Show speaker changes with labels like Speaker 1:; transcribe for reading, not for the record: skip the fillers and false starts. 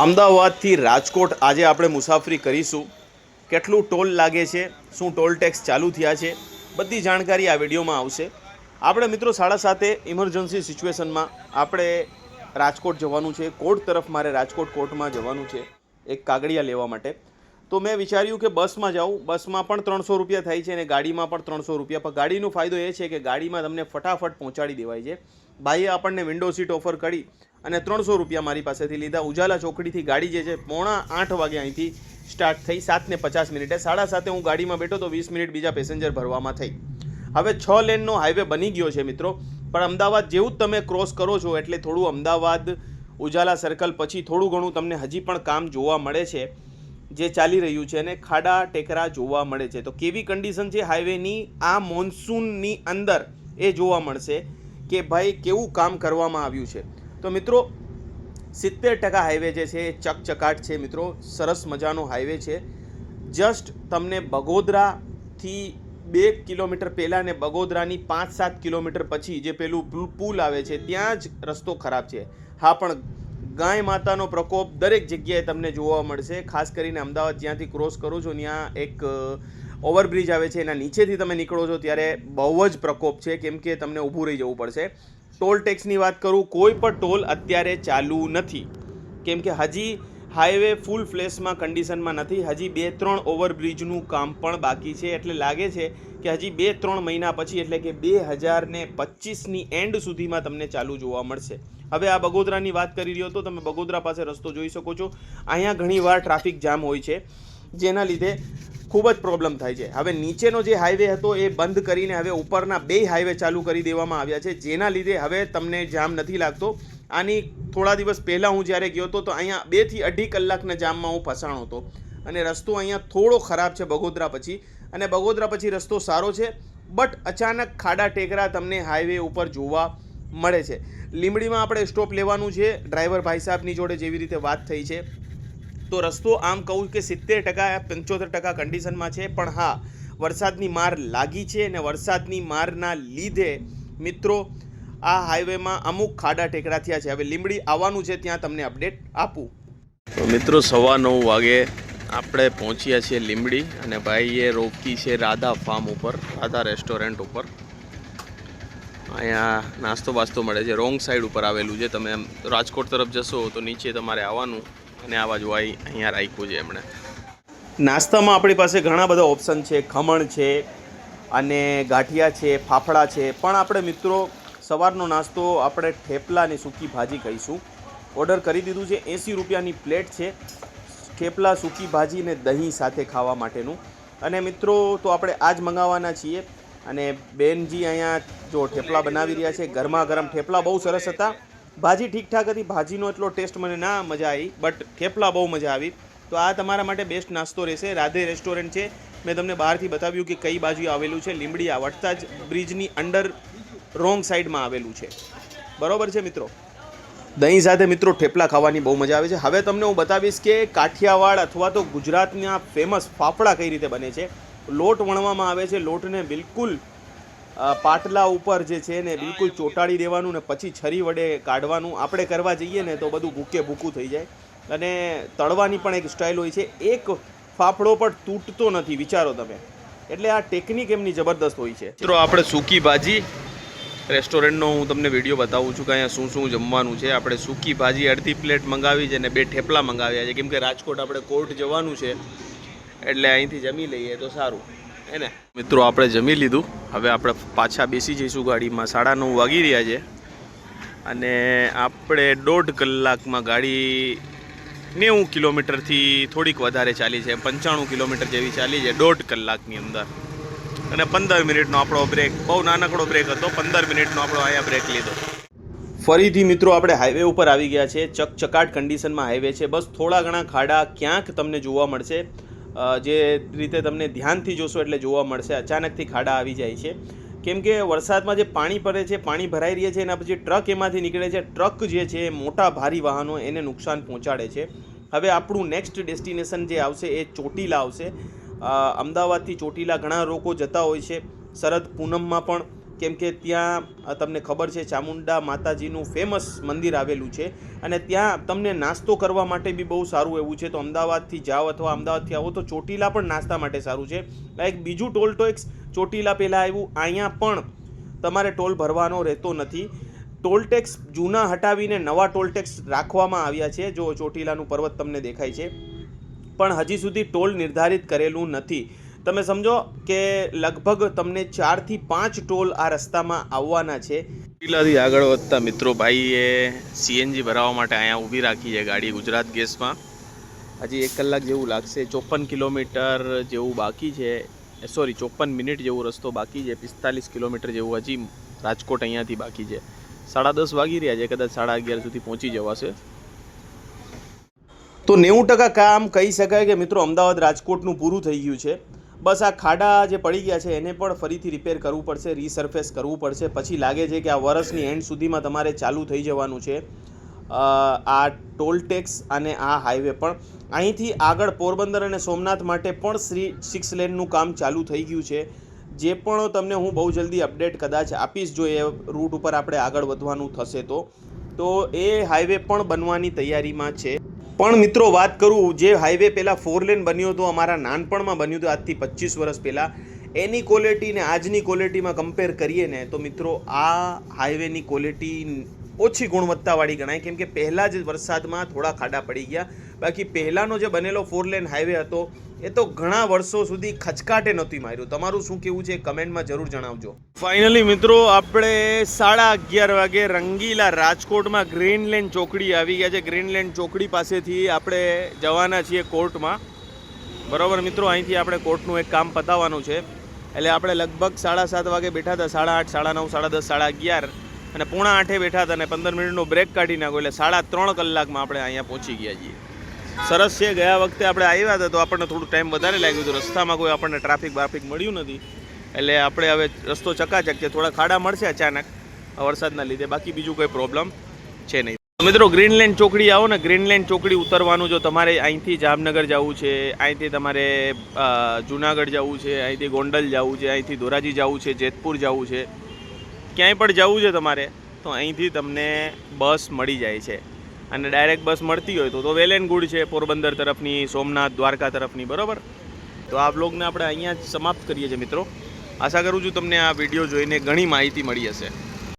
Speaker 1: અમદાવાદથી રાજકોટ આજે આપણે મુસાફરી કરીશું। કેટલું ટોલ લાગે છે, શું ટોલ ટેક્સ ચાલુ થયા છે, બધી જાણકારી આ વિડીયોમાં આવશે। આપણે મિત્રો 7:30 ઇમરજન્સી સિચ્યુએશનમાં આપણે રાજકોટ જવાનું છે। કોર્ટ તરફ મારે રાજકોટ કોર્ટમાં જવાનું છે એક કાગળિયા લેવા માટે। તો મેં વિચાર્યું કે બસમાં જાઉં। બસમાં પણ 300 રૂપિયા થાય છે અને ગાડીમાં પણ 300 રૂપિયા। પણ ગાડીનો ફાયદો એ છે કે ગાડીમાં તમને ફટાફટ પહોંચાડી દેવાય છે। ભાઈએ આપણને વિન્ડો સીટ ઓફર કરી અને 300 રૂપિયા મારી પાસેથી લીધા। ઉજાલા ચોકડીથી ગાડી જે છે 7:45 વાગે અહીંથી સ્ટાર્ટ થઈ, 7:50 7:30 હું ગાડીમાં બેઠો તો 20 મિનિટ બીજા પેસેન્જર ભરવામાં થઈ। હવે 6 લેનનો હાઈવે બની ગયો છે મિત્રો, પણ અમદાવાદ જેવું જ તમે ક્રોસ કરો છો એટલે થોડું અમદાવાદ ઉજાલા સર્કલ પછી થોડું ઘણું તમને હજી પણ કામ જોવા મળે છે જે ચાલી રહ્યું છે અને ખાડા ટેકરા જોવા મળે છે। તો કેવી કન્ડિશન છે હાઈવેની આ મોન્સૂનની અંદર એ જોવા મળશે કે ભાઈ કેવું કામ કરવામાં આવ્યું છે। તો મિત્રો 70% હાઈવે જે છે એ ચકચકાટ છે મિત્રો, સરસ મજાનો હાઈવે છે। જસ્ટ તમને બગોદરાથી 2 કિલોમીટર પહેલાં ને બગોદરાની 5-7 કિલોમીટર પછી જે પેલું પુલ આવે છે ત્યાં જ રસ્તો ખરાબ છે। હા, પણ ગાય માતાનો પ્રકોપ દરેક જગ્યાએ તમને જોવા મળશે। ખાસ કરીને અમદાવાદ જ્યાંથી ક્રોસ કરો છો ત્યાં એક ઓવરબ્રિજ આવે છે, એના નીચેથી તમે નીકળો છો ત્યારે બહુ જ પ્રકોપ છે, કેમ કે તમને ઊભું રહી જવું પડશે। ટોલ ટેક્સની વાત કરું, કોઈ પણ ટોલ અત્યારે ચાલુ નથી, કેમ કે હજી હાઈવે ફૂલ ફ્લેશમાં કન્ડિશનમાં નથી। હજી 2-3 ઓવરબ્રિજનું કામ પણ બાકી છે, એટલે લાગે છે કે હજી 2-3 મહિના પછી એટલે કે 2025ની એન્ડ સુધીમાં તમને ચાલુ જોવા મળશે। હવે આ બગોદરાની વાત કરી રહ્યો તો તમે બગોદરા પાસે રસ્તો જોઈ શકો છો। અહીંયા ઘણીવાર ટ્રાફિક જામ હોય છે જેના લીધે ખૂબ જ પ્રોબ્લેમ થાય છે। હવે નીચેનો જે હાઈવે હતો એ બંધ કરીને હવે ઉપરના 2 હાઈવે ચાલુ કરી દેવામાં આવ્યા છે, જેના લીધે હવે તમને જામ નથી લાગતો। આની થોડા દિવસ પહેલાં હું જ્યારે ગયો હતો તો અહીંયા 2 થી 2.5 કલાકના જામમાં હું ફસાણો હતો અને રસ્તો અહીંયા થોડો ખરાબ છે બગોદરા પછી, અને બગોદરા પછી રસ્તો સારો છે, બટ અચાનક ખાડા ટેકરા તમને હાઈવે ઉપર જોવા મળે છે। લીંબડીમાં આપણે સ્ટોપ લેવાનું છે, ડ્રાઈવર ભાઈ સાહેબની જોડે જેવી રીતે વાત થઈ છે તો રસ્તો આમ કહું કે 70-75% કન્ડિશનમાં છે, પણ હા વરસાદની માર લાગી છે અને વરસાદની મારના લીધે મિત્રો આ હાઈવેમાં અમુક ખાડા ટેકરા થયા છે। હવે લીંબડી આવવાનું છે ત્યાં તમને અપડેટ આપું। તો મિત્રો 9:15 વાગે આપણે પહોંચ્યા છીએ લીંબડી અને ભાઈએ રોકી છે રાધા ફાર્મ ઉપર, રાધા રેસ્ટોરન્ટ ઉપર। અહીંયા નાસ્તો બાસ્તો મળે છે, રોંગ સાઈડ ઉપર આવેલું છે। તમે રાજકોટ તરફ જશો તો નીચે તમારે આવવાનું અને આ બાજુ અહીંયા રાખ્યું છે એમણે। નાસ્તામાં આપણી પાસે ઘણા બધા ઓપ્શન છે, ખમણ છે અને ગાંઠિયા છે, ફાફડા છે, પણ આપણે મિત્રો સવારનો નાસ્તો આપણે થેપલા અને સૂકી ભાજી કહીશું। ઓર્ડર કરી દીધું છે, 80 રૂપિયાની પ્લેટ છે, થેપલા સૂકી ભાજી અને દહીં સાથે ખાવા માટેનું। અને મિત્રો તો આપણે આજ મંગાવવાના છીએ અને બેનજી અહીંયા જો થેપલા બનાવી રહ્યા છે, ગરમા ગરમ થેપલા બહુ સરસ હતા। ભાજી ઠીકઠાક હતી, ભાજીનો એટલો ટેસ્ટ મને ના મજા આવી, બટ થેપલા બહુ મજા આવી। તો આ તમારા માટે બેસ્ટ નાસ્તો રહેશે। રાધે રેસ્ટોરન્ટ છે, મેં તમને બહારથી બતાવ્યું કે કઈ બાજુ આવેલું છે, લીંબડી આ વટતાજ બ્રિજની અંડર રોંગ સાઈડમાં આવેલું છે, બરોબર છે મિત્રો। દહીં સાથે મિત્રો થેપલા ખાવાની બહુ મજા આવે છે। હવે તમને હું બતાવીશ કે કાઠિયાવાડ અથવા તો ગુજરાતના ફેમસ ફાફડા કઈ રીતે બને છે। લોટ વણવામાં આવે છે, લોટને બિલકુલ પાટલા ઉપર જે છે ને બિલકુલ ચોંટાડી દેવાનું ને પછી છરી વડે કાઢવાનું। આપણે કરવા જઈએ ને તો બધું ભૂકે ભૂકું થઈ જાય અને તળવાની પણ એક સ્ટાઇલ હોય છે, એક ફાફડો પણ તૂટતો નથી, વિચારો તમે। એટલે આ ટેકનિક એમની જબરદસ્ત હોય છે। મિત્રો આપણે સૂકી ભાજી રેસ્ટોરન્ટનો હું તમને વિડીયો બતાવું છું કે અહીંયા શું શું જમવાનું છે। આપણે સૂકી ભાજી અડધી પ્લેટ મંગાવી છે અને 2 થેપલા મંગાવ્યા છે, કેમ કે રાજકોટ આપણે કોર્ટ જવાનું છે એટલે અહીંથી જમી લઈએ તો સારું હે ને। મિત્રો આપણે જમી લીધું, હવે આપણે પાછા બેસી જઈશું ગાડીમાં। 9:30 વાગી રહ્યા છે અને આપણે 1.5 કલાકમાં ગાડી 90 કિલોમીટરથી થોડીક વધારે ચાલી છે, 95 કિલોમીટર જેવી ચાલી છે 1.5 કલાકની અંદર, અને 15 મિનિટનો આપણો બ્રેક, બહુ નાનકડો બ્રેક હતો, 15 મિનિટનો આપણો અહીંયા બ્રેક લીધો। ફરીથી મિત્રો આપણે હાઈવે ઉપર આવી ગયા છે, ચકચકાટ કન્ડિશનમાં હાઈવે છે, બસ થોડા ઘણા ખાડા ક્યાંક તમને જોવા મળશે, જે રીતે તમને ધ્યાનથી જોશો એટલે જોવા મળશે। અચાનકથી ખાડા આવી જાય છે, કેમ કે વરસાદમાં જે પાણી પડે છે, પાણી ભરાઈ રહે છે, એના પછી ટ્રક એમાંથી નીકળે છે, ટ્રક જે છે મોટા ભારી વાહનો એને નુકસાન પહોંચાડે છે। હવે આપણું નેક્સ્ટ ડેસ્ટિનેશન જે આવશે એ ચોટીલા આવશે। અમદાવાદથી ચોટીલા ઘણા લોકો જતા હોય છે, શરદ પૂનમમાં પણ કેમ કે ત્યાં તમને ખબર છે ચામુંડા માતાજીનું ફેમસ મંદિર આવેલું છે અને ત્યાં તમને નાસ્તો કરવા માટે બી બહુ સારું એવું છે. તો અમદાવાદથી જાઓ અથવા અમદાવાદથી આવો તો ચોટીલા પણ નાસ્તા માટે સારું છે. એક બીજું ટોલ ટેક્સ ચોટીલા પહેલાં આવ્યું, અહીંયા પણ તમારે ટોલ ભરવાનો રહેતો નથી. ટોલ ટેક્સ જૂના હટાવીને નવા ટોલ ટેક્સ રાખવામાં આવ્યા છે. જો ચોટીલાનું પર્વત તમને દેખાય છે, પણ હજી સુધી ટોલ નિર્ધારિત કરેલું નથી. તમે સમજો કે લગભગ તમને 4 થી 5 ટોલ આ રસ્તામાં આવવાના છે. ચોટીલાથી આગળ વધતા મિત્રો ભાઈએ સીએનજી ભરાવવા માટે અહીંયા ઊભી રાખી છે ગાડી ગુજરાત ગેસમાં. હજી 1 કલાક જેવું લાગશે. 54 કિલોમીટર જેવું બાકી છે, સોરી 54 મિનિટ જેવો રસ્તો બાકી છે. 45 કિલોમીટર જેવું હજી રાજકોટ અહીંયાથી બાકી છે. 10:30 વાગી રહ્યા છે, કદાચ 11:30 સુધી પહોંચી જવાશે. તો 90% કામ કહી શકાય કે મિત્રો અમદાવાદ રાજકોટનું પૂરું થઈ ગયું છે. બસ આ ખાડા જે પડી ગયા છે એને પણ ફરીથી રિપેર કરવું પડશે, રીસર્ફેસ કરવું પડશે. પછી લાગે છે કે આ વર્ષની એન્ડ સુધીમાં તમારે ચાલુ થઈ જવાનું છે આ ટોલ ટેક્સ અને આ હાઈવે પણ. અહીંથી આગળ પોરબંદર અને સોમનાથ માટે પણ 6 લેનનું કામ ચાલુ થઈ ગયું છે. જે પણ તમને હું બહુ જલ્દી અપડેટ કદાચ આપીશ જો એ રૂટ ઉપર આપણે આગળ વધવાનું થશે તો એ હાઈવે પણ બનવાની તૈયારીમાં છે. પણ મિત્રો વાત કરું, જે હાઈવે પહેલાં 4 લેન બન્યો હતો, અમારા નાનપણમાં બન્યું હતું આજથી 25 વર્ષ પહેલાં, એની ક્વોલિટી ને આજની ક્વોલિટીમાં કમ્પેર કરીએ ને તો મિત્રો આ હાઈવેની ક્વોલિટી ઓછી ગુણવત્તાવાળી ગણાય. કેમ કે પહેલાં જ વરસાદમાં થોડા ખાડા પડી ગયા. બાકી પહેલાંનો જે બનેલો 4 લેન હાઈવે હતો એ તો ઘણા વર્ષો સુધી ખચકાટે નહોતી માર્યું. તમારું શું કહેવું છે કમેન્ટમાં જરૂર જણાવજો. ફાઇનલી મિત્રો આપણે 11:30 વાગે રંગીલા રાજકોટમાં ગ્રીનલેન્ડ ચોકડી આવી ગયા છે. ગ્રીનલેન્ડ ચોકડી પાસેથી આપણે જવાના છીએ કોર્ટમાં. બરાબર મિત્રો, અહીંથી આપણે કોર્ટનું એક કામ પતાવવાનું છે. એટલે આપણે લગભગ 7:30 વાગે બેઠા હતા, 8:30, 9:30, 10:30, 11:30 અને 7:45 બેઠા હતા અને 15 મિનિટનો બ્રેક કાઢી નાખ્યો. એટલે 3.5 કલાકમાં આપણે અહીંયા પહોંચી ગયા છીએ. સરસ છે. ગયા વખતે આપણે આવ્યા હતા તો આપણને થોડું ટાઈમ વધારે લાગ્યું હતું. રસ્તામાં કોઈ આપણને ટ્રાફિક મળ્યું નથી. એટલે આપણે હવે રસ્તો ચકાચક છે. થોડા ખાડા મળશે અચાનક વરસાદના લીધે, બાકી બીજું કોઈ પ્રોબ્લેમ છે નહીં. મિત્રો ગ્રીનલેન્ડ ચોકડી આવો ને, ગ્રીનલેન્ડ ચોકડી ઉતરવાનું જો તમારે અહીંથી જામનગર જવું છે, અહીંથી તમારે જુનાગઢ જવું છે, અહીંથી ગોંડલ જવું છે, અહીંથી ધોરાજી જવું છે, જેતપુર જવું છે, ક્યાંય પણ જવું છે તમારે તો અહીંથી તમને બસ મળી જાય છે. અને ડાયરેક્ટ બસ મળતી હોય તો વેલ એન્ડ ગુડ છે, પોરબંદર તરફની, સોમનાથ, દ્વારકા તરફની. બરાબર, તો આ બ્લોગને આપણે અહીંયા જ સમાપ્ત કરીએ છીએ મિત્રો. આશા કરું છું તમને આ વિડીયો જોઈને ઘણી માહિતી મળી હશે.